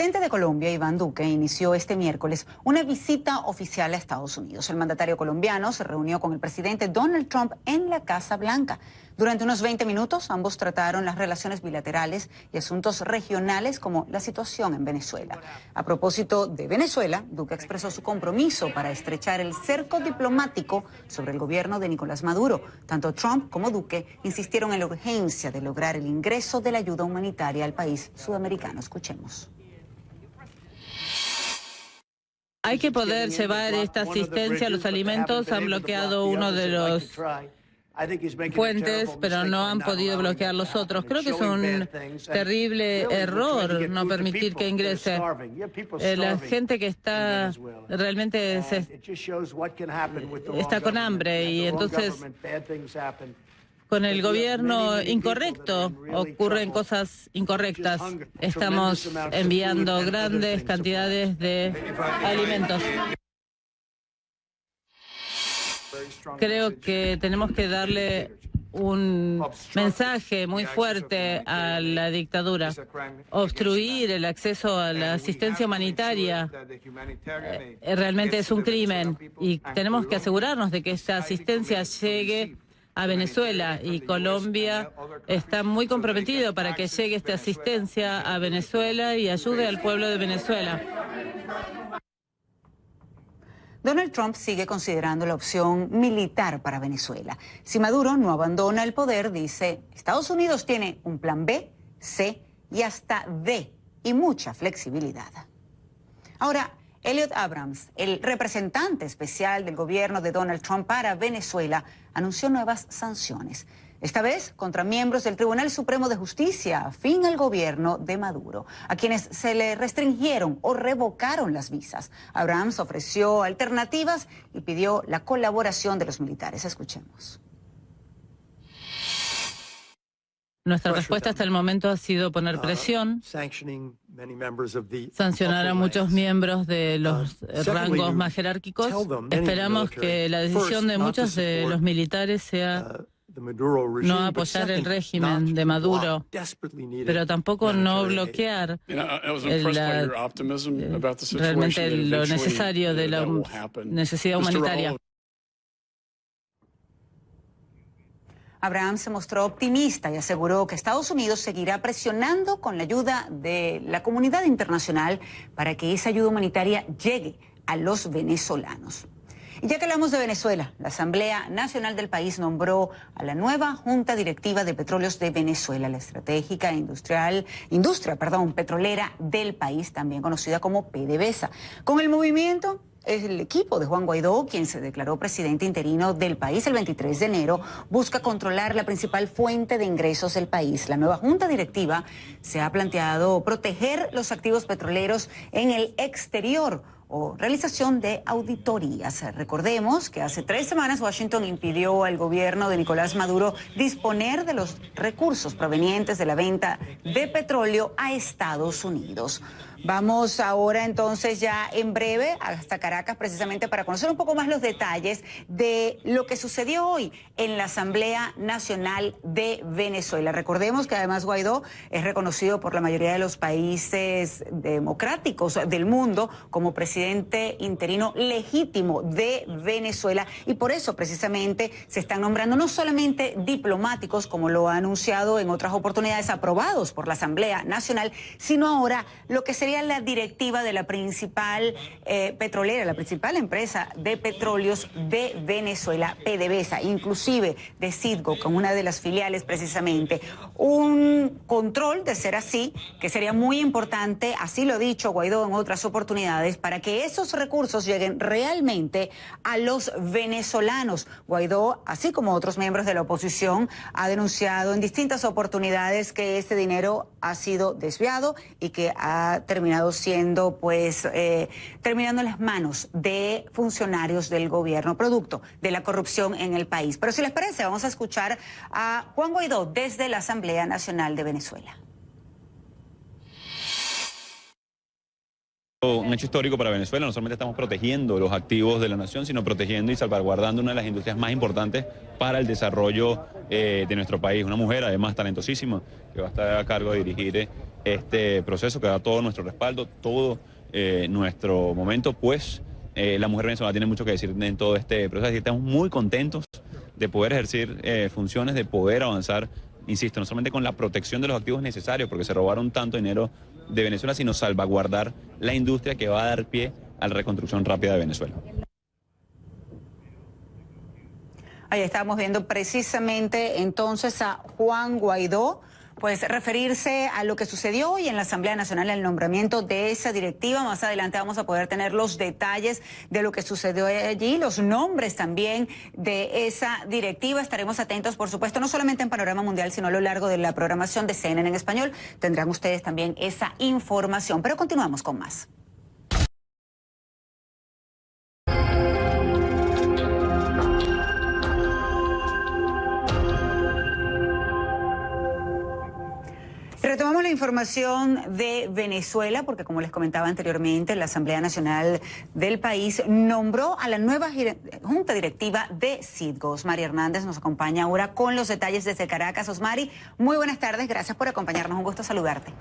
presidente de Colombia, Iván Duque, inició este miércoles una visita oficial a Estados Unidos. El mandatario colombiano se reunió con el presidente Donald Trump en la Casa Blanca. Durante unos 20 minutos, ambos trataron las relaciones bilaterales y asuntos regionales como la situación en Venezuela. A propósito de Venezuela, Duque expresó su compromiso para estrechar el cerco diplomático sobre el gobierno de Nicolás Maduro. Tanto Trump como Duque insistieron en la urgencia de lograr el ingreso de la ayuda humanitaria al país sudamericano. Escuchemos. Hay que poder llevar esta asistencia a los alimentos. Han bloqueado uno de los puentes, pero no han podido bloquear los otros. Creo que es un terrible error no permitir que ingrese. La gente que está realmente está con hambre y entonces con el gobierno incorrecto ocurren cosas incorrectas. Estamos enviando grandes cantidades de alimentos. Creo que tenemos que darle un mensaje muy fuerte a la dictadura. Obstruir el acceso a la asistencia humanitaria realmente es un crimen y tenemos que asegurarnos de que esta asistencia llegue a Venezuela, y Colombia está muy comprometido para que llegue esta asistencia a Venezuela y ayude al pueblo de Venezuela. Donald Trump sigue considerando la opción militar para Venezuela. Si Maduro no abandona el poder, dice, Estados Unidos tiene un plan B, C y hasta D, y mucha flexibilidad. Ahora, Elliot Abrams, el representante especial del gobierno de Donald Trump para Venezuela, anunció nuevas sanciones. Esta vez contra miembros del Tribunal Supremo de Justicia afín al gobierno de Maduro, a quienes se le restringieron o revocaron las visas. Abrams ofreció alternativas y pidió la colaboración de los militares. Escuchemos. Nuestra respuesta hasta el momento ha sido poner presión, sancionar a muchos miembros de los rangos más jerárquicos. Esperamos que la decisión de muchos de los militares sea no apoyar el régimen de Maduro, pero tampoco no bloquear realmente lo necesario de la necesidad humanitaria. Abraham se mostró optimista y aseguró que Estados Unidos seguirá presionando con la ayuda de la comunidad internacional para que esa ayuda humanitaria llegue a los venezolanos. Y ya que hablamos de Venezuela, la Asamblea Nacional del país nombró a la nueva Junta Directiva de Petróleos de Venezuela, la estratégica industria petrolera del país, también conocida como PDVSA. Con el movimiento, es el equipo de Juan Guaidó, quien se declaró presidente interino del país el 23 de enero, busca controlar la principal fuente de ingresos del país. La nueva junta directiva se ha planteado proteger los activos petroleros en el exterior o realización de auditorías. Recordemos que hace 3 semanas Washington impidió al gobierno de Nicolás Maduro disponer de los recursos provenientes de la venta de petróleo a Estados Unidos. Vamos ahora entonces ya en breve hasta Caracas precisamente para conocer un poco más los detalles de lo que sucedió hoy en la Asamblea Nacional de Venezuela. Recordemos que además Guaidó es reconocido por la mayoría de los países democráticos del mundo como presidente interino legítimo de Venezuela, y por eso precisamente se están nombrando no solamente diplomáticos, como lo ha anunciado en otras oportunidades aprobados por la Asamblea Nacional, sino ahora lo que sería la directiva de la principal petrolera, la principal empresa de petróleos de Venezuela, PDVSA, inclusive de Citgo, con una de las filiales precisamente. Un control, de ser así, que sería muy importante, así lo ha dicho Guaidó en otras oportunidades, para que esos recursos lleguen realmente a los venezolanos. Guaidó, así como otros miembros de la oposición, ha denunciado en distintas oportunidades que este dinero ha sido desviado y que ha terminado siendo, terminando en las manos de funcionarios del gobierno, producto de la corrupción en el país. Pero si les parece, vamos a escuchar a Juan Guaidó desde la Asamblea Nacional de Venezuela. Un hecho histórico para Venezuela. No solamente estamos protegiendo los activos de la nación, sino protegiendo y salvaguardando una de las industrias más importantes para el desarrollo de nuestro país. Una mujer, además, talentosísima, que va a estar a cargo de dirigir este proceso, que da todo nuestro respaldo, todo nuestro momento, pues la mujer venezolana tiene mucho que decir en todo este proceso. Y estamos muy contentos de poder ejercer funciones, de poder avanzar, insisto, no solamente con la protección de los activos necesarios, porque se robaron tanto dinero de Venezuela, sino salvaguardar la industria que va a dar pie a la reconstrucción rápida de Venezuela. Ahí estamos viendo precisamente entonces a Juan Guaidó, pues referirse a lo que sucedió hoy en la Asamblea Nacional, el nombramiento de esa directiva. Más adelante vamos a poder tener los detalles de lo que sucedió allí, los nombres también de esa directiva. Estaremos atentos, por supuesto, no solamente en Panorama Mundial, sino a lo largo de la programación de CNN en español. Tendrán ustedes también esa información. Pero continuamos con más. Retomamos la información de Venezuela porque, como les comentaba anteriormente, la Asamblea Nacional del país nombró a la nueva Junta Directiva de Citgo. Osmari Hernández nos acompaña ahora con los detalles desde Caracas. Osmari, muy buenas tardes, gracias por acompañarnos, un gusto saludarte.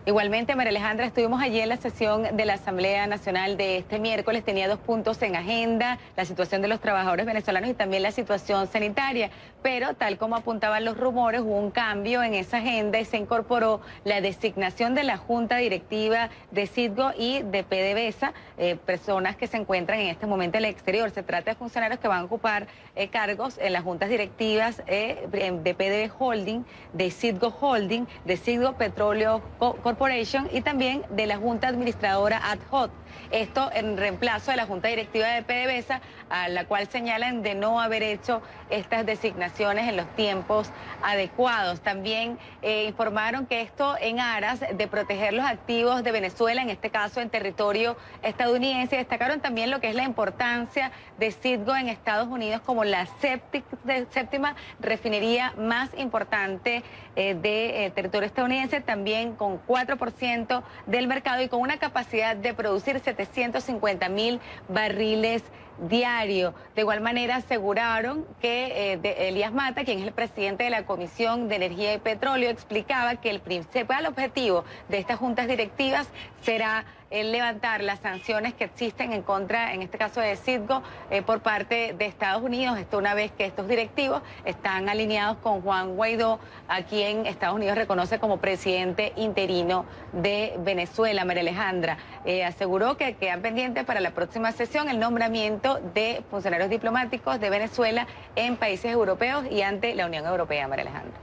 Igualmente, María Alejandra, estuvimos allí en la sesión de la Asamblea Nacional de este miércoles. Tenía 2 puntos en agenda: la situación de los trabajadores venezolanos y también la situación sanitaria. Pero, tal como apuntaban los rumores, hubo un cambio en esa agenda y se incorporó la designación de la Junta Directiva de Citgo y de PDVSA, personas que se encuentran en este momento en el exterior. Se trata de funcionarios que van a ocupar cargos en las juntas directivas de PDV Holding, de Citgo Holding, de Citgo Petróleo Corporation y también de la Junta Administradora Ad Hoc. Esto en reemplazo de la Junta Directiva de PDVSA, a la cual señalan de no haber hecho estas designaciones en los tiempos adecuados. También informaron que esto en aras de proteger los activos de Venezuela, en este caso en territorio estadounidense. Destacaron también lo que es la importancia de Citgo en Estados Unidos como la séptima refinería más importante de territorio estadounidense, también con 4% del mercado y con una capacidad de producir 750.000 barriles diario. De igual manera aseguraron que Elías Mata, quien es el presidente de la Comisión de Energía y Petróleo, explicaba que el principal objetivo de estas juntas directivas será levantar las sanciones que existen en contra, en este caso de Citgo, por parte de Estados Unidos. Esto una vez que estos directivos están alineados con Juan Guaidó, a quien Estados Unidos reconoce como presidente interino de Venezuela. María Alejandra aseguró que quedan pendientes para la próxima sesión el nombramiento de funcionarios diplomáticos de Venezuela en países europeos y ante la Unión Europea. María Alejandra.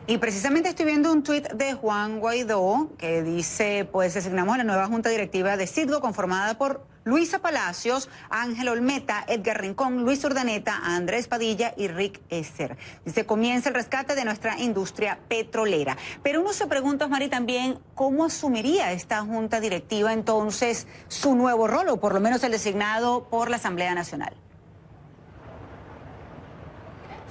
Y precisamente estoy viendo un tuit de Juan Guaidó que dice, pues designamos a la nueva Junta Directiva de Citgo conformada por Luisa Palacios, Ángel Olmeta, Edgar Rincón, Luis Urdaneta, Andrés Padilla y Rick Esser. Dice, comienza el rescate de nuestra industria petrolera. Pero uno se pregunta, Osmari, también, ¿cómo asumiría esta Junta Directiva entonces su nuevo rol, o por lo menos el designado por la Asamblea Nacional?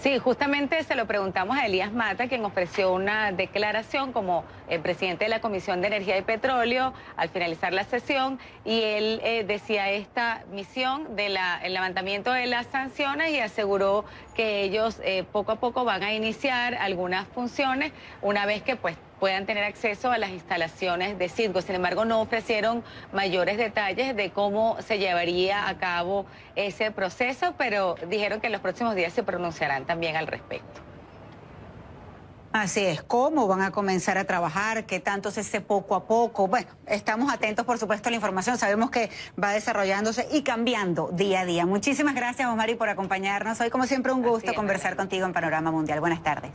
Sí, justamente se lo preguntamos a Elías Mata, quien ofreció una declaración como presidente de la Comisión de Energía y Petróleo al finalizar la sesión, y él decía esta misión del levantamiento de las sanciones y aseguró que ellos poco a poco van a iniciar algunas funciones una vez que pues puedan tener acceso a las instalaciones de Citgo. Sin embargo, no ofrecieron mayores detalles de cómo se llevaría a cabo ese proceso, pero dijeron que en los próximos días se pronunciarán también al respecto. Así es, ¿cómo van a comenzar a trabajar? ¿Qué tanto se hace poco a poco? Bueno, estamos atentos, por supuesto, a la información. Sabemos que va desarrollándose y cambiando día a día. Muchísimas gracias, Osmari, por acompañarnos. Hoy, como siempre, un gusto conversar contigo en Panorama Mundial. Buenas tardes.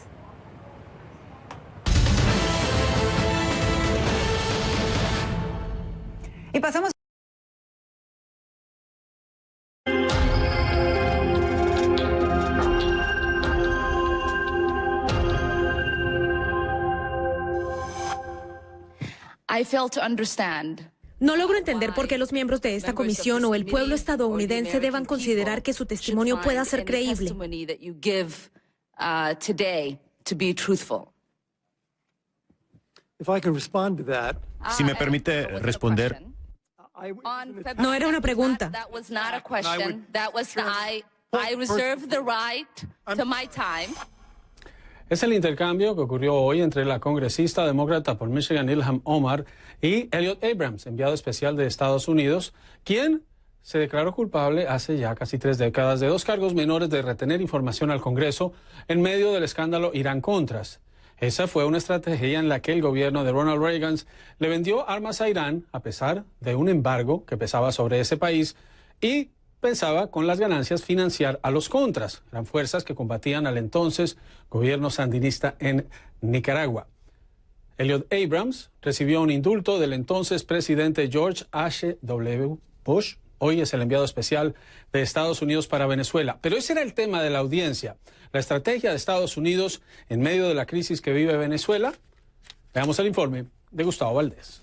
Y pasamos. No logro entender por qué los miembros de esta comisión o el pueblo estadounidense deban considerar que su testimonio pueda ser creíble. Si me permite responder. No era una pregunta. Es el intercambio que ocurrió hoy entre la congresista demócrata por Michigan Ilhan Omar y Elliot Abrams, enviado especial de Estados Unidos, quien se declaró culpable hace ya casi 3 décadas de 2 cargos menores de retener información al Congreso en medio del escándalo Irán-Contras. Esa fue una estrategia en la que el gobierno de Ronald Reagan le vendió armas a Irán a pesar de un embargo que pesaba sobre ese país y pensaba con las ganancias financiar a los Contras. Eran fuerzas que combatían al entonces gobierno sandinista en Nicaragua. Elliot Abrams recibió un indulto del entonces presidente George H.W. Bush. Hoy es el enviado especial de Estados Unidos para Venezuela. Pero ese era el tema de la audiencia, la estrategia de Estados Unidos en medio de la crisis que vive Venezuela. Veamos el informe de Gustavo Valdés.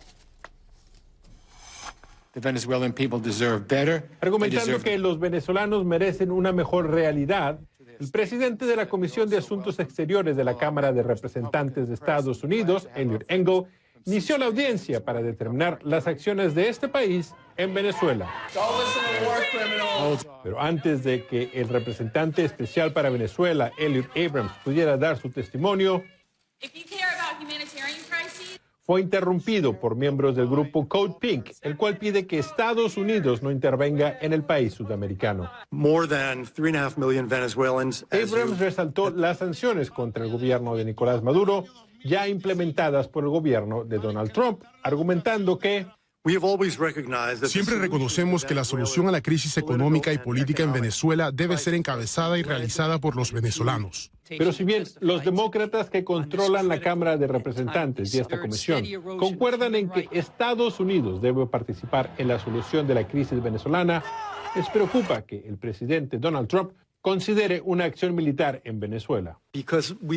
Argumentando que los venezolanos merecen una mejor realidad, el presidente de la Comisión de Asuntos Exteriores de la Cámara de Representantes de Estados Unidos, Eliot Engel, inició la audiencia para determinar las acciones de este país en Venezuela. Pero antes de que el representante especial para Venezuela, Elliot Abrams, pudiera dar su testimonio, fue interrumpido por miembros del grupo Code Pink, el cual pide que Estados Unidos no intervenga en el país sudamericano. Abrams resaltó las sanciones contra el gobierno de Nicolás Maduro ya implementadas por el gobierno de Donald Trump, argumentando que siempre reconocemos que la solución a la crisis económica y política en Venezuela debe ser encabezada y realizada por los venezolanos. Pero si bien los demócratas que controlan la Cámara de Representantes y esta comisión concuerdan en que Estados Unidos debe participar en la solución de la crisis venezolana, les preocupa que el presidente Donald Trump considere una acción militar en Venezuela.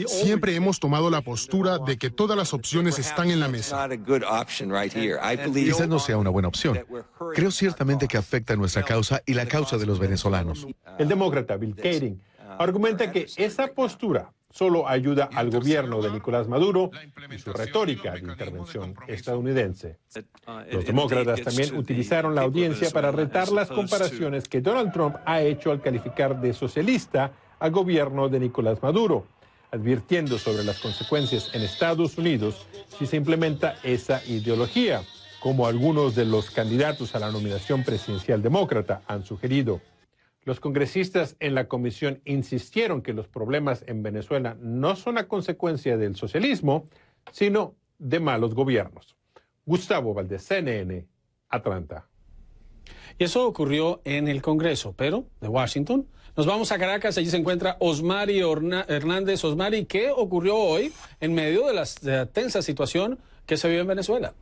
Siempre hemos tomado la postura de que todas las opciones están en la mesa. Quizás no sea una buena opción. Creo ciertamente que afecta a nuestra causa y la causa de los venezolanos. El demócrata Bill Keating argumenta que esa postura solo ayuda al gobierno de Nicolás Maduro y su retórica de intervención estadounidense. Los demócratas también utilizaron la audiencia para retar las comparaciones que Donald Trump ha hecho al calificar de socialista al gobierno de Nicolás Maduro, advirtiendo sobre las consecuencias en Estados Unidos si se implementa esa ideología, como algunos de los candidatos a la nominación presidencial demócrata han sugerido. Los congresistas en la comisión insistieron que los problemas en Venezuela no son a consecuencia del socialismo, sino de malos gobiernos. Gustavo Valdés, CNN, Atlanta. Y eso ocurrió en el Congreso, pero de Washington nos vamos a Caracas. Allí se encuentra Osmari Hernández. Osmari, ¿qué ocurrió hoy en medio de la tensa situación que se vive en Venezuela?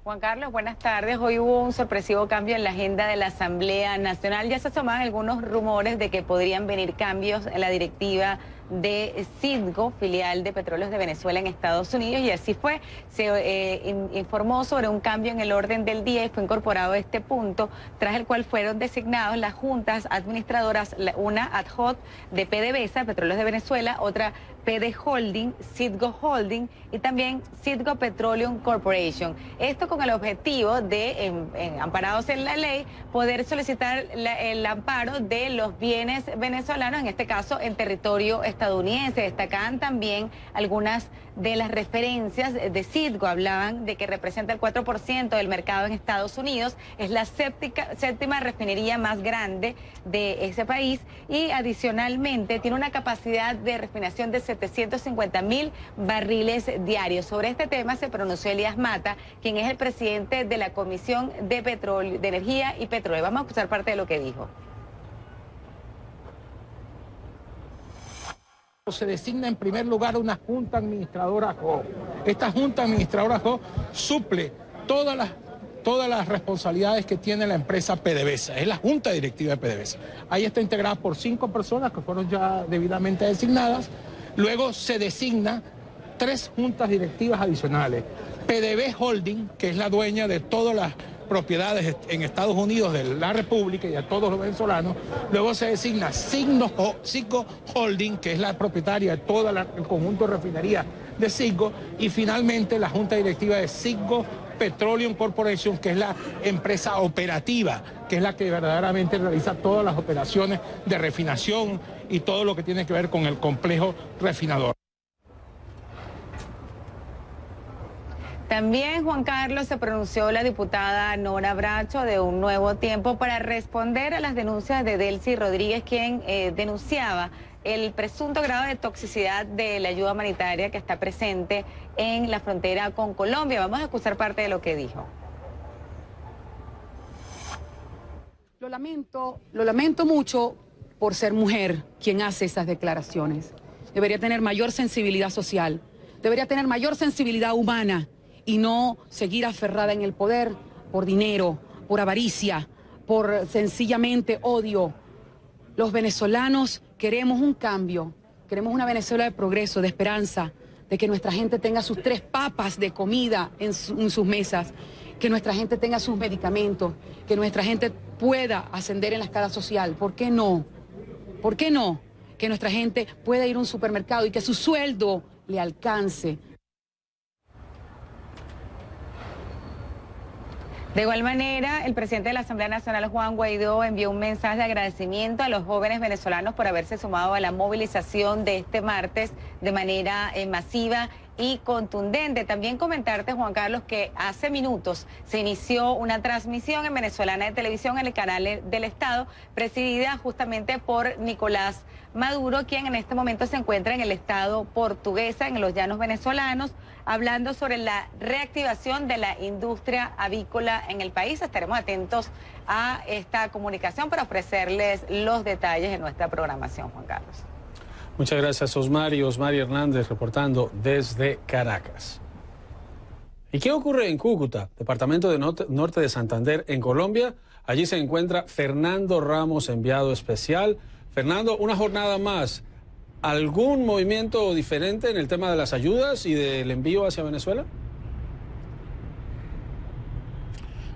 Juan Carlos, buenas tardes. Hoy hubo un sorpresivo cambio en la agenda de la Asamblea Nacional. Ya se asomaban algunos rumores de que podrían venir cambios en la directiva de Citgo, filial de Petróleos de Venezuela en Estados Unidos, y así fue. Se informó sobre un cambio en el orden del día y fue incorporado este punto, tras el cual fueron designados las juntas administradoras, una ad hoc de PDVSA, Petróleos de Venezuela, otra PD Holding, Citgo Holding y también Citgo Petroleum Corporation. Esto con el objetivo de, amparados en la ley, poder solicitar el amparo de los bienes venezolanos, en este caso en territorio estadounidense. Destacaban también algunas de las referencias de Citgo, hablaban de que representa el 4% del mercado en Estados Unidos, es la séptima refinería más grande de ese país y adicionalmente tiene una capacidad de refinación de 750.000 barriles diarios. Sobre este tema se pronunció Elías Mata, quien es el presidente de la Comisión de Petróleo, de Energía y Petróleo. Vamos a escuchar parte de lo que dijo. Se designa en primer lugar una junta administradora JO. Esta junta administradora JO suple todas las responsabilidades que tiene la empresa PDVSA. Es la junta directiva de PDVSA. Ahí está integrada por 5 personas que fueron ya debidamente designadas. Luego se designa 3 juntas directivas adicionales. PDV Holding, que es la dueña de todas propiedades en Estados Unidos de la República y a todos los venezolanos. Luego se designa Citgo Holding, que es la propietaria de todo el conjunto de refinería de Citgo, y finalmente la junta directiva de Citgo Petroleum Corporation, que es la empresa operativa, que es la que verdaderamente realiza todas las operaciones de refinación y todo lo que tiene que ver con el complejo refinador. También, Juan Carlos, se pronunció la diputada Nora Bracho de Un Nuevo Tiempo para responder a las denuncias de Delcy Rodríguez, quien denunciaba el presunto grado de toxicidad de la ayuda humanitaria que está presente en la frontera con Colombia. Vamos a escuchar parte de lo que dijo. Lo lamento mucho por ser mujer quien hace esas declaraciones. Debería tener mayor sensibilidad social, debería tener mayor sensibilidad humana y no seguir aferrada en el poder por dinero, por avaricia, por sencillamente odio. Los venezolanos queremos un cambio, queremos una Venezuela de progreso, de esperanza, de que nuestra gente tenga sus 3 papas de comida en sus mesas, que nuestra gente tenga sus medicamentos, que nuestra gente pueda ascender en la escala social. ¿Por qué no? ¿Por qué no? Que nuestra gente pueda ir a un supermercado y que su sueldo le alcance. De igual manera, el presidente de la Asamblea Nacional, Juan Guaidó, envió un mensaje de agradecimiento a los jóvenes venezolanos por haberse sumado a la movilización de este martes de manera masiva y contundente. También comentarte, Juan Carlos, que hace minutos se inició una transmisión en Venezolana de Televisión en el canal del Estado, presidida justamente por Nicolás Maduro, quien en este momento se encuentra en el estado portuguesa, en los llanos venezolanos, hablando sobre la reactivación de la industria avícola en el país. Estaremos atentos a esta comunicación para ofrecerles los detalles en nuestra programación, Juan Carlos. Muchas gracias, Osmari. Osmari Hernández reportando desde Caracas. ¿Y qué ocurre en Cúcuta, departamento de norte de Santander, en Colombia? Allí se encuentra Fernando Ramos, enviado especial. Fernando, una jornada más. ¿Algún movimiento diferente en el tema de las ayudas y del envío hacia Venezuela?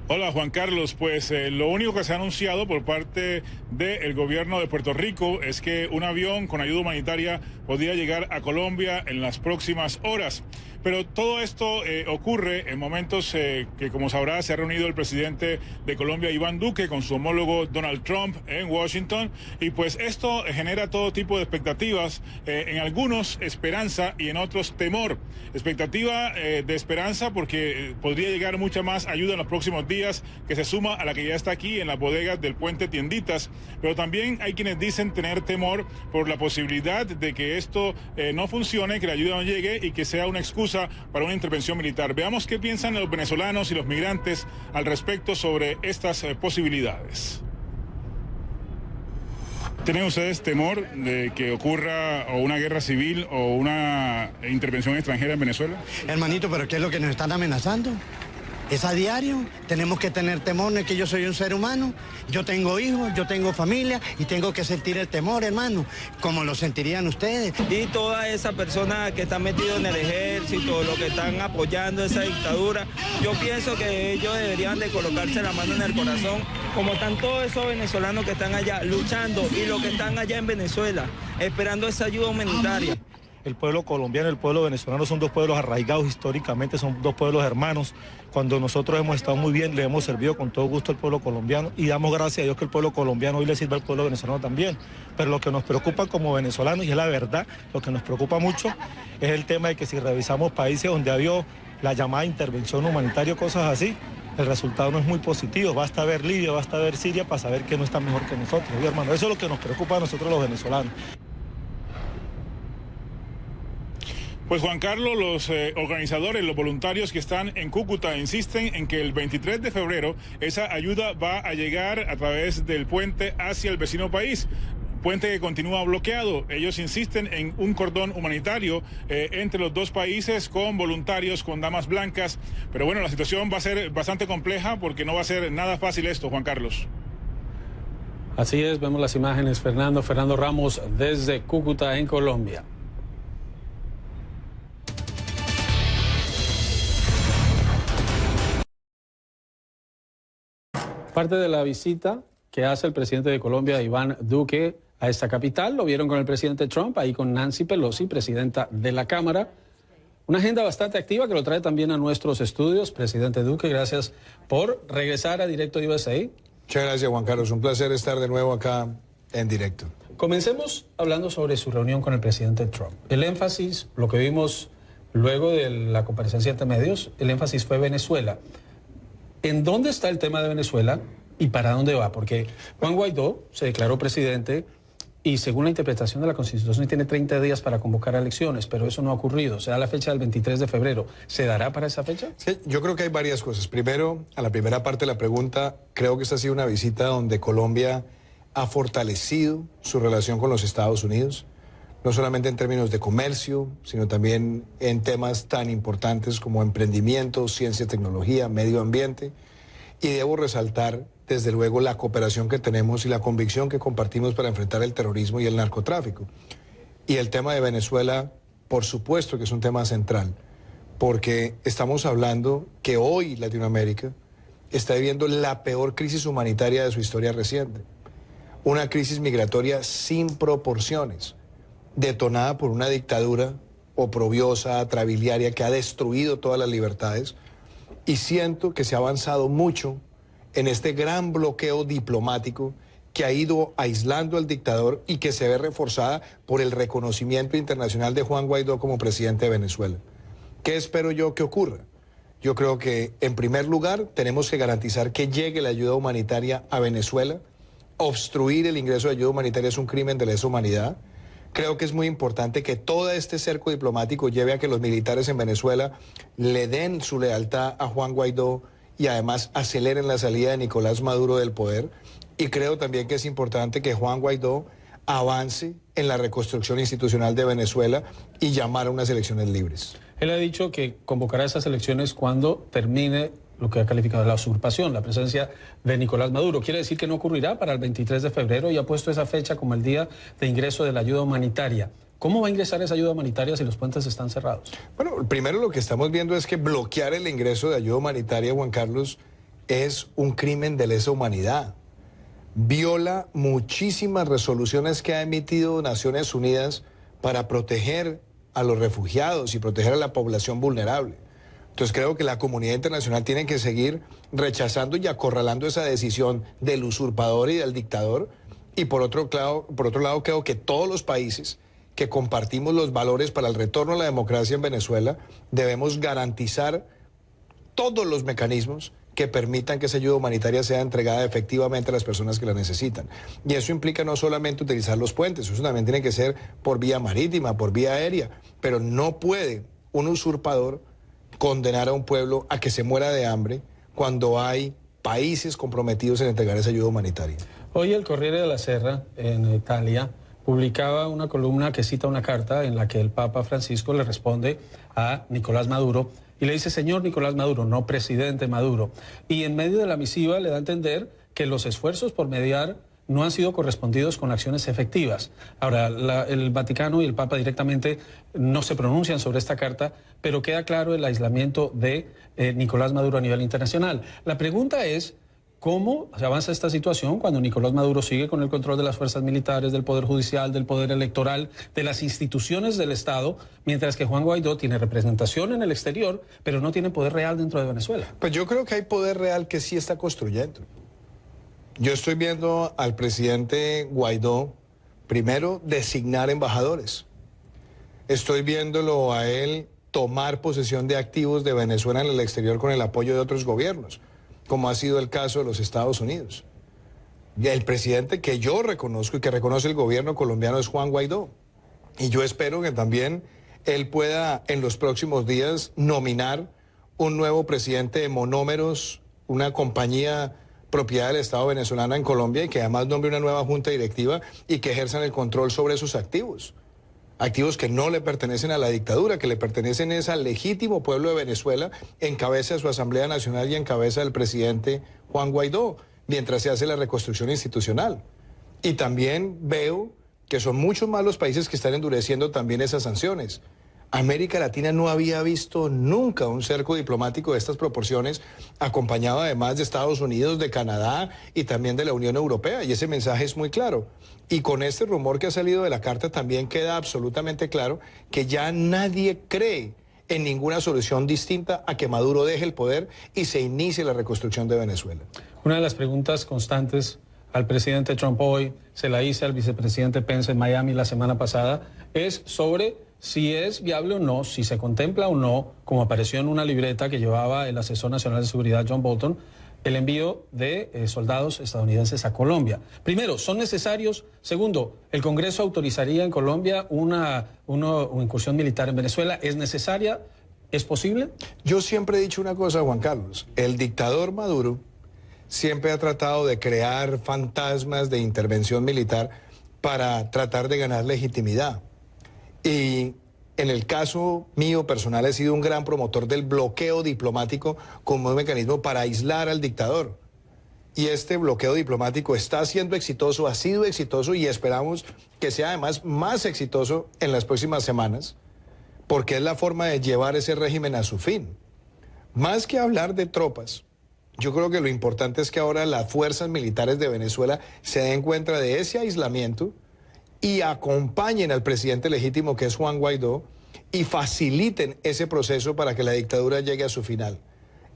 Hola Juan Carlos, pues lo único que se ha anunciado por parte del gobierno de Puerto Rico es que un avión con ayuda humanitaria podría llegar a Colombia en las próximas horas. Pero todo esto ocurre en momentos que, como sabrá, se ha reunido el presidente de Colombia, Iván Duque, con su homólogo Donald Trump en Washington. Y pues esto genera todo tipo de expectativas, en algunos esperanza y en otros temor. Expectativa de esperanza porque podría llegar mucha más ayuda en los próximos días, que se suma a la que ya está aquí en las bodegas del puente Tienditas. Pero también hay quienes dicen tener temor por la posibilidad de que esto no funcione, que la ayuda no llegue y que sea una excusa para una intervención militar. Veamos qué piensan los venezolanos y los migrantes al respecto sobre estas posibilidades. ¿Tienen ustedes temor de que ocurra o una guerra civil o una intervención extranjera en Venezuela? Hermanito, ¿pero qué es lo que nos están amenazando? Es a diario, tenemos que tener temor, no es que yo soy un ser humano, yo tengo hijos, yo tengo familia y tengo que sentir el temor, hermano, como lo sentirían ustedes. Y todas esas personas que están metidas en el ejército, los que están apoyando esa dictadura, yo pienso que ellos deberían de colocarse la mano en el corazón, como están todos esos venezolanos que están allá luchando y los que están allá en Venezuela, esperando esa ayuda humanitaria. El pueblo colombiano y el pueblo venezolano son dos pueblos arraigados históricamente, son dos pueblos hermanos. Cuando nosotros hemos estado muy bien, le hemos servido con todo gusto al pueblo colombiano y damos gracias a Dios que el pueblo colombiano hoy le sirve al pueblo venezolano también. Pero lo que nos preocupa como venezolanos, y es la verdad, lo que nos preocupa mucho es el tema de que si revisamos países donde ha habido la llamada intervención humanitaria, cosas así, el resultado no es muy positivo. Basta ver Libia, basta ver Siria para saber que no está mejor que nosotros, ¿sí, hermano? Eso es lo que nos preocupa a nosotros los venezolanos. Pues Juan Carlos, los organizadores, los voluntarios que están en Cúcuta insisten en que el 23 de febrero esa ayuda va a llegar a través del puente hacia el vecino país. Puente que continúa bloqueado. Ellos insisten en un cordón humanitario entre los dos países con voluntarios, con damas blancas. Pero bueno, la situación va a ser bastante compleja porque no va a ser nada fácil esto, Juan Carlos. Así es, vemos las imágenes, Fernando Ramos desde Cúcuta, en Colombia. Parte de la visita que hace el presidente de Colombia, Iván Duque, a esta capital, lo vieron con el presidente Trump, ahí con Nancy Pelosi, presidenta de la Cámara. Una agenda bastante activa que lo trae también a nuestros estudios. Presidente Duque, gracias por regresar a Directo USA. Muchas gracias, Juan Carlos. Un placer estar de nuevo acá en directo. Comencemos hablando sobre su reunión con el presidente Trump. El énfasis, lo que vimos luego de la comparecencia ante medios, el énfasis fue Venezuela. ¿En dónde está el tema de Venezuela y para dónde va? Porque Juan Guaidó se declaró presidente y según la interpretación de la Constitución tiene 30 días para convocar elecciones, pero eso no ha ocurrido. Se da la fecha del 23 de febrero. ¿Se dará para esa fecha? Sí, yo creo que hay varias cosas. Primero, a la primera parte de la pregunta, creo que esta ha sido una visita donde Colombia ha fortalecido su relación con los Estados Unidos, no solamente en términos de comercio, sino también en temas tan importantes como emprendimiento, ciencia, tecnología, medio ambiente. Y debo resaltar, desde luego, la cooperación que tenemos y la convicción que compartimos para enfrentar el terrorismo y el narcotráfico. Y el tema de Venezuela, por supuesto que es un tema central, porque estamos hablando que hoy Latinoamérica está viviendo la peor crisis humanitaria de su historia reciente. Una crisis migratoria sin proporciones, detonada por una dictadura oprobiosa, atrabiliaria, que ha destruido todas las libertades. Y siento que se ha avanzado mucho en este gran bloqueo diplomático que ha ido aislando al dictador y que se ve reforzada por el reconocimiento internacional de Juan Guaidó como presidente de Venezuela. ¿Qué espero yo que ocurra? Yo creo que, en primer lugar, tenemos que garantizar que llegue la ayuda humanitaria a Venezuela. Obstruir el ingreso de ayuda humanitaria es un crimen de lesa humanidad. Creo que es muy importante que todo este cerco diplomático lleve a que los militares en Venezuela le den su lealtad a Juan Guaidó y además aceleren la salida de Nicolás Maduro del poder. Y creo también que es importante que Juan Guaidó avance en la reconstrucción institucional de Venezuela y llamar a unas elecciones libres. Él ha dicho que convocará esas elecciones cuando termine lo que ha calificado de la usurpación, la presencia de Nicolás Maduro. Quiere decir que no ocurrirá para el 23 de febrero y ha puesto esa fecha como el día de ingreso de la ayuda humanitaria. ¿Cómo va a ingresar esa ayuda humanitaria si los puentes están cerrados? Bueno, primero lo que estamos viendo es que bloquear el ingreso de ayuda humanitaria, Juan Carlos, es un crimen de lesa humanidad. Viola muchísimas resoluciones que ha emitido Naciones Unidas para proteger a los refugiados y proteger a la población vulnerable. Entonces creo que la comunidad internacional tiene que seguir rechazando y acorralando esa decisión del usurpador y del dictador. Y por otro lado, creo que todos los países que compartimos los valores para el retorno a la democracia en Venezuela debemos garantizar todos los mecanismos que permitan que esa ayuda humanitaria sea entregada efectivamente a las personas que la necesitan. Y eso implica no solamente utilizar los puentes, eso también tiene que ser por vía marítima, por vía aérea, pero no puede un usurpador condenar a un pueblo a que se muera de hambre cuando hay países comprometidos en entregar esa ayuda humanitaria. Hoy el Corriere della Sera, en Italia, publicaba una columna que cita una carta en la que el Papa Francisco le responde a Nicolás Maduro y le dice, señor Nicolás Maduro, no presidente Maduro. Y en medio de la misiva le da a entender que los esfuerzos por mediar no han sido correspondidos con acciones efectivas. Ahora, el Vaticano y el Papa directamente no se pronuncian sobre esta carta, pero queda claro el aislamiento de Nicolás Maduro a nivel internacional. La pregunta es, ¿cómo se avanza esta situación cuando Nicolás Maduro sigue con el control de las fuerzas militares, del poder judicial, del poder electoral, de las instituciones del Estado, mientras que Juan Guaidó tiene representación en el exterior, pero no tiene poder real dentro de Venezuela? Pues yo creo que hay poder real que sí está construyendo. Yo estoy viendo al presidente Guaidó, primero, designar embajadores. Estoy viéndolo a él tomar posesión de activos de Venezuela en el exterior con el apoyo de otros gobiernos, como ha sido el caso de los Estados Unidos. Y el presidente que yo reconozco y que reconoce el gobierno colombiano es Juan Guaidó. Y yo espero que también él pueda en los próximos días nominar un nuevo presidente de Monómeros, una compañía propiedad del Estado venezolano en Colombia, y que además nombre una nueva junta directiva y que ejerzan el control sobre esos activos. Activos que no le pertenecen a la dictadura, que le pertenecen al legítimo pueblo de Venezuela, en cabeza de su Asamblea Nacional y en cabeza del presidente Juan Guaidó, mientras se hace la reconstrucción institucional. Y también veo que son muchos más los países que están endureciendo también esas sanciones. América Latina no había visto nunca un cerco diplomático de estas proporciones, acompañado además de Estados Unidos, de Canadá y también de la Unión Europea, y ese mensaje es muy claro. Y con este rumor que ha salido de la carta también queda absolutamente claro que ya nadie cree en ninguna solución distinta a que Maduro deje el poder y se inicie la reconstrucción de Venezuela. Una de las preguntas constantes al presidente Trump hoy, se la hice al vicepresidente Pence en Miami la semana pasada, es sobre si es viable o no, si se contempla o no, como apareció en una libreta que llevaba el asesor nacional de seguridad John Bolton, el envío de soldados estadounidenses a Colombia. Primero, ¿son necesarios? Segundo, ¿el Congreso autorizaría en Colombia una incursión militar en Venezuela? ¿Es necesaria? ¿Es posible? Yo siempre he dicho una cosa, Juan Carlos. El dictador Maduro siempre ha tratado de crear fantasmas de intervención militar para tratar de ganar legitimidad. Y en el caso mío personal he sido un gran promotor del bloqueo diplomático como un mecanismo para aislar al dictador. Y este bloqueo diplomático está siendo exitoso, ha sido exitoso y esperamos que sea además más exitoso en las próximas semanas, porque es la forma de llevar ese régimen a su fin. Más que hablar de tropas, yo creo que lo importante es que ahora las fuerzas militares de Venezuela se den cuenta de ese aislamiento y acompañen al presidente legítimo, que es Juan Guaidó, y faciliten ese proceso para que la dictadura llegue a su final.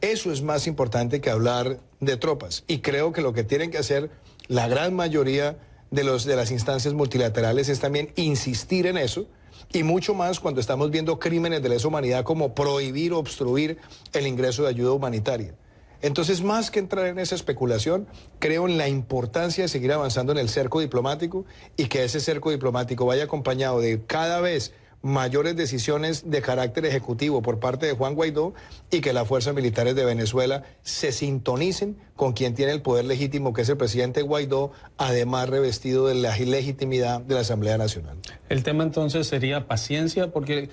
Eso es más importante que hablar de tropas. Y creo que lo que tienen que hacer la gran mayoría de las instancias multilaterales es también insistir en eso, y mucho más cuando estamos viendo crímenes de lesa humanidad como prohibir o obstruir el ingreso de ayuda humanitaria. Entonces, más que entrar en esa especulación, creo en la importancia de seguir avanzando en el cerco diplomático y que ese cerco diplomático vaya acompañado de cada vez mayores decisiones de carácter ejecutivo por parte de Juan Guaidó y que las fuerzas militares de Venezuela se sintonicen con quien tiene el poder legítimo, que es el presidente Guaidó, además revestido de la legitimidad de la Asamblea Nacional. El tema entonces sería paciencia, porque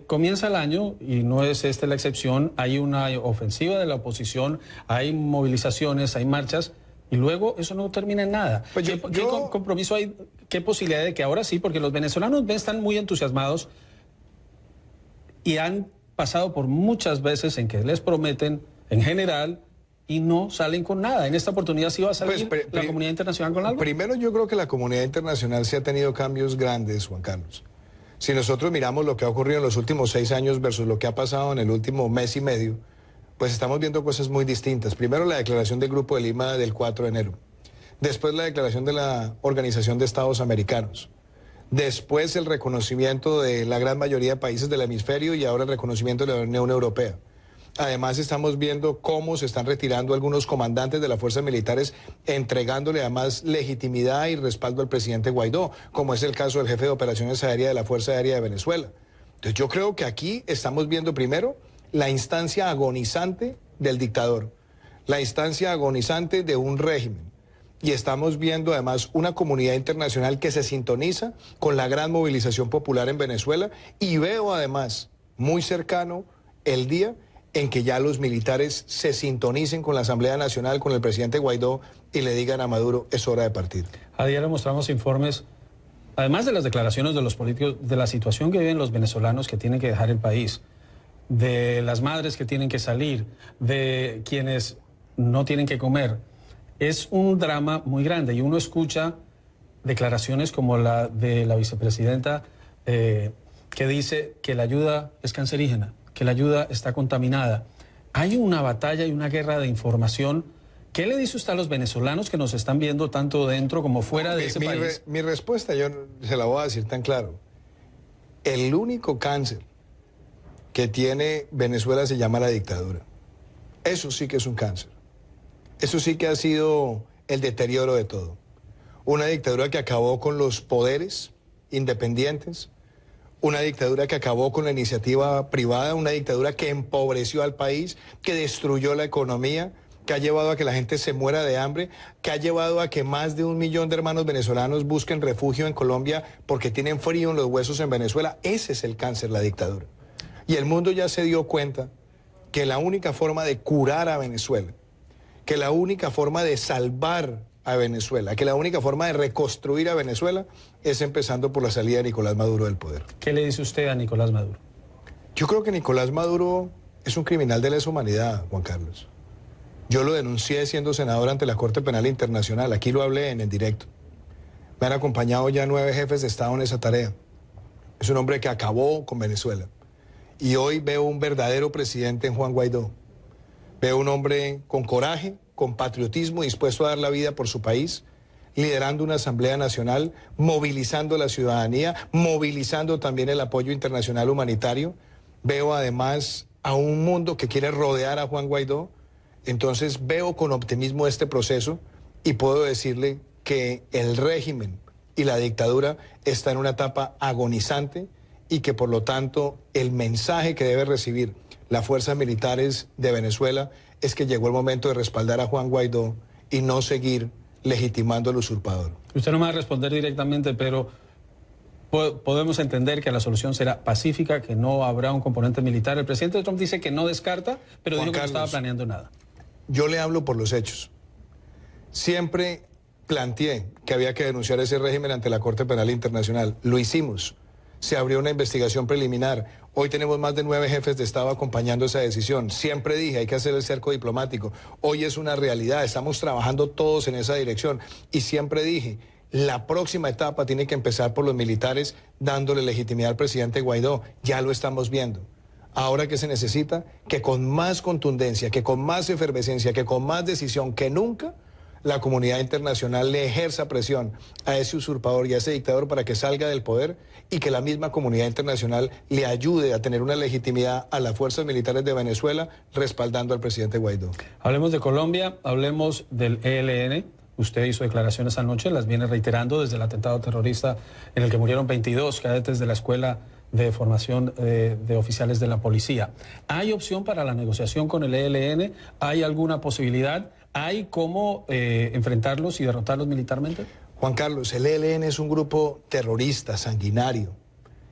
comienza el año y no es esta la excepción, hay una ofensiva de la oposición, hay movilizaciones, hay marchas, y luego eso no termina en nada. Pues ¿Qué compromiso hay? ¿Qué posibilidad de que ahora sí? Porque los venezolanos están muy entusiasmados y han pasado por muchas veces en que les prometen, en general, y no salen con nada. En esta oportunidad sí va a salir la comunidad internacional con algo. Primero, yo creo que la comunidad internacional sí ha tenido cambios grandes, Juan Carlos. Si nosotros miramos lo que ha ocurrido en los últimos 6 años versus lo que ha pasado en el último mes y medio, pues estamos viendo cosas muy distintas. Primero, la declaración del Grupo de Lima del 4 de enero. Después, la declaración de la Organización de Estados Americanos. Después, el reconocimiento de la gran mayoría de países del hemisferio y ahora el reconocimiento de la Unión Europea. Además, estamos viendo cómo se están retirando algunos comandantes de las fuerzas militares, entregándole además legitimidad y respaldo al presidente Guaidó, como es el caso del jefe de operaciones aéreas de la Fuerza Aérea de Venezuela. Entonces, yo creo que aquí estamos viendo primero la instancia agonizante del dictador, la instancia agonizante de un régimen. Y estamos viendo además una comunidad internacional que se sintoniza con la gran movilización popular en Venezuela, y veo además muy cercano el día en que ya los militares se sintonicen con la Asamblea Nacional, con el presidente Guaidó, y le digan a Maduro, es hora de partir. A diario mostramos informes, además de las declaraciones de los políticos, de la situación que viven los venezolanos que tienen que dejar el país, de las madres que tienen que salir, de quienes no tienen que comer. Es un drama muy grande y uno escucha declaraciones como la de la vicepresidenta que dice que la ayuda es cancerígena, que la ayuda está contaminada. Hay una batalla y una guerra de información. ¿Qué le dice usted a los venezolanos que nos están viendo tanto dentro como fuera de ese país? Mi respuesta yo se la voy a decir tan claro. El único cáncer que tiene Venezuela se llama la dictadura. Eso sí que es un cáncer. Eso sí que ha sido el deterioro de todo. Una dictadura que acabó con los poderes independientes, una dictadura que acabó con la iniciativa privada, una dictadura que empobreció al país, que destruyó la economía, que ha llevado a que la gente se muera de hambre, que ha llevado a que más de 1 millón de hermanos venezolanos busquen refugio en Colombia porque tienen frío en los huesos en Venezuela. Ese es el cáncer, la dictadura. Y el mundo ya se dio cuenta que la única forma de curar a Venezuela, que la única forma de salvar a Venezuela, que la única forma de reconstruir a Venezuela es empezando por la salida de Nicolás Maduro del poder. ¿Qué le dice usted a Nicolás Maduro? Yo creo que Nicolás Maduro es un criminal de lesa humanidad, Juan Carlos. Yo lo denuncié siendo senador ante la Corte Penal Internacional, aquí lo hablé en el directo. Me han acompañado ya 9 jefes de Estado en esa tarea. Es un hombre que acabó con Venezuela. Y hoy veo un verdadero presidente en Juan Guaidó. Veo un hombre con coraje, con patriotismo, dispuesto a dar la vida por su país, liderando una Asamblea Nacional, movilizando la ciudadanía, movilizando también el apoyo internacional humanitario. Veo además a un mundo que quiere rodear a Juan Guaidó. Entonces veo con optimismo este proceso y puedo decirle que el régimen y la dictadura está en una etapa agonizante y que por lo tanto el mensaje que debe recibir las fuerzas militares de Venezuela es que llegó el momento de respaldar a Juan Guaidó y no seguir legitimando al usurpador. Usted no me va a responder directamente, pero podemos entender que la solución será pacífica, que no habrá un componente militar. El presidente Trump dice que no descarta, pero dijo que no estaba planeando nada. Yo le hablo por los hechos. Siempre planteé que había que denunciar ese régimen ante la Corte Penal Internacional. Lo hicimos. Se abrió una investigación preliminar. Hoy tenemos más de 9 jefes de Estado acompañando esa decisión. Siempre dije, hay que hacer el cerco diplomático. Hoy es una realidad, estamos trabajando todos en esa dirección. Y siempre dije, la próxima etapa tiene que empezar por los militares dándole legitimidad al presidente Guaidó. Ya lo estamos viendo. Ahora que se necesita que con más contundencia, que con más efervescencia, que con más decisión que nunca, la comunidad internacional le ejerza presión a ese usurpador y a ese dictador para que salga del poder y que la misma comunidad internacional le ayude a tener una legitimidad a las fuerzas militares de Venezuela respaldando al presidente Guaidó. Hablemos de Colombia, hablemos del ELN. Usted hizo declaraciones anoche, las viene reiterando desde el atentado terrorista en el que murieron 22 cadetes de la Escuela de Formación de Oficiales de la Policía. ¿Hay opción para la negociación con el ELN? ¿Hay alguna posibilidad? ¿Hay cómo enfrentarlos y derrotarlos militarmente? Juan Carlos, el ELN es un grupo terrorista, sanguinario,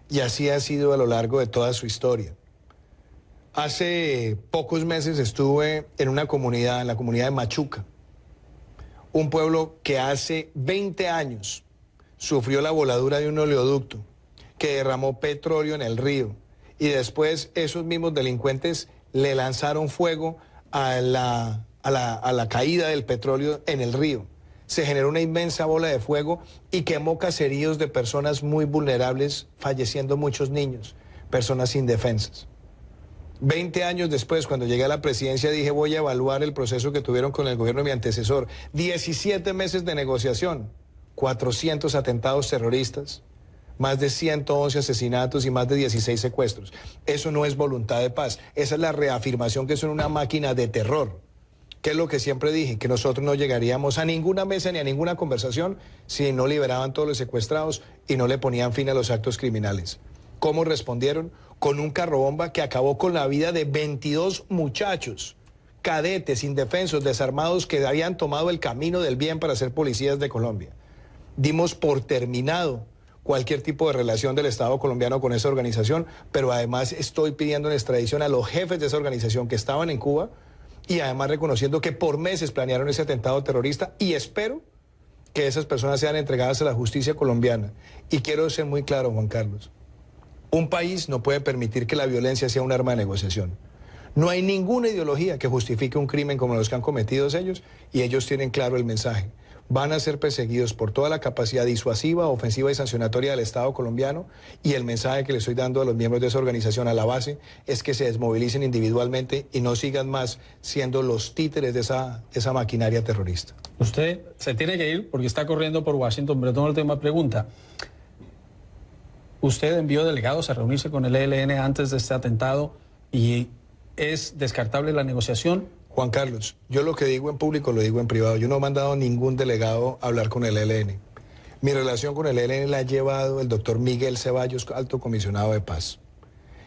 y así ha sido a lo largo de toda su historia. Hace pocos meses estuve en una comunidad, en la comunidad de Machuca, un pueblo que hace 20 años sufrió la voladura de un oleoducto que derramó petróleo en el río, y después esos mismos delincuentes le lanzaron fuego a la caída del petróleo en el río. Se generó una inmensa bola de fuego y quemó caseríos de personas muy vulnerables, falleciendo muchos niños, personas indefensas. 20 años después, cuando llegué a la presidencia, dije voy a evaluar el proceso que tuvieron con el gobierno de mi antecesor. 17 meses de negociación, 400 atentados terroristas, más de 111 asesinatos y más de 16 secuestros. Eso no es voluntad de paz, esa es la reafirmación que son una máquina de terror. ¿Qué es lo que siempre dije? Que nosotros no llegaríamos a ninguna mesa ni a ninguna conversación si no liberaban todos los secuestrados y no le ponían fin a los actos criminales. ¿Cómo respondieron? Con un carrobomba que acabó con la vida de 22 muchachos, cadetes, indefensos, desarmados que habían tomado el camino del bien para ser policías de Colombia. Dimos por terminado cualquier tipo de relación del Estado colombiano con esa organización, pero además estoy pidiendo en extradición a los jefes de esa organización que estaban en Cuba, y además reconociendo que por meses planearon ese atentado terrorista, y espero que esas personas sean entregadas a la justicia colombiana. Y quiero ser muy claro, Juan Carlos, un país no puede permitir que la violencia sea un arma de negociación. No hay ninguna ideología que justifique un crimen como los que han cometido ellos, y ellos tienen claro el mensaje. Van a ser perseguidos por toda la capacidad disuasiva, ofensiva y sancionatoria del Estado colombiano, y el mensaje que le estoy dando a los miembros de esa organización a la base es que se desmovilicen individualmente y no sigan más siendo los títeres de esa maquinaria terrorista. Usted se tiene que ir porque está corriendo por Washington, pero tengo la última pregunta. Usted envió delegados a reunirse con el ELN antes de este atentado y ¿es descartable la negociación? Juan Carlos, yo lo que digo en público lo digo en privado. Yo no he mandado ningún delegado a hablar con el ELN. Mi relación con el ELN la ha llevado el doctor Miguel Ceballos, alto comisionado de paz.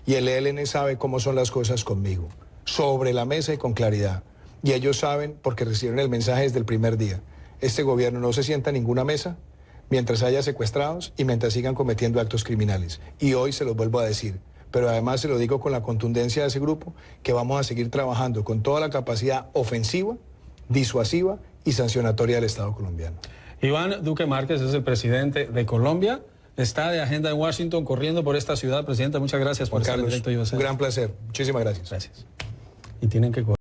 Y el ELN sabe cómo son las cosas conmigo, sobre la mesa y con claridad. Y ellos saben, porque recibieron el mensaje desde el primer día, este gobierno no se sienta en ninguna mesa mientras haya secuestrados y mientras sigan cometiendo actos criminales. Y hoy se los vuelvo a decir. Pero además se lo digo con la contundencia de ese grupo, que vamos a seguir trabajando con toda la capacidad ofensiva, disuasiva y sancionatoria del Estado colombiano. Iván Duque Márquez es el presidente de Colombia. Está de agenda en Washington, corriendo por esta ciudad. Presidente, muchas gracias por estar en Directo USA. Un gran placer. Muchísimas gracias. Gracias. Y tienen que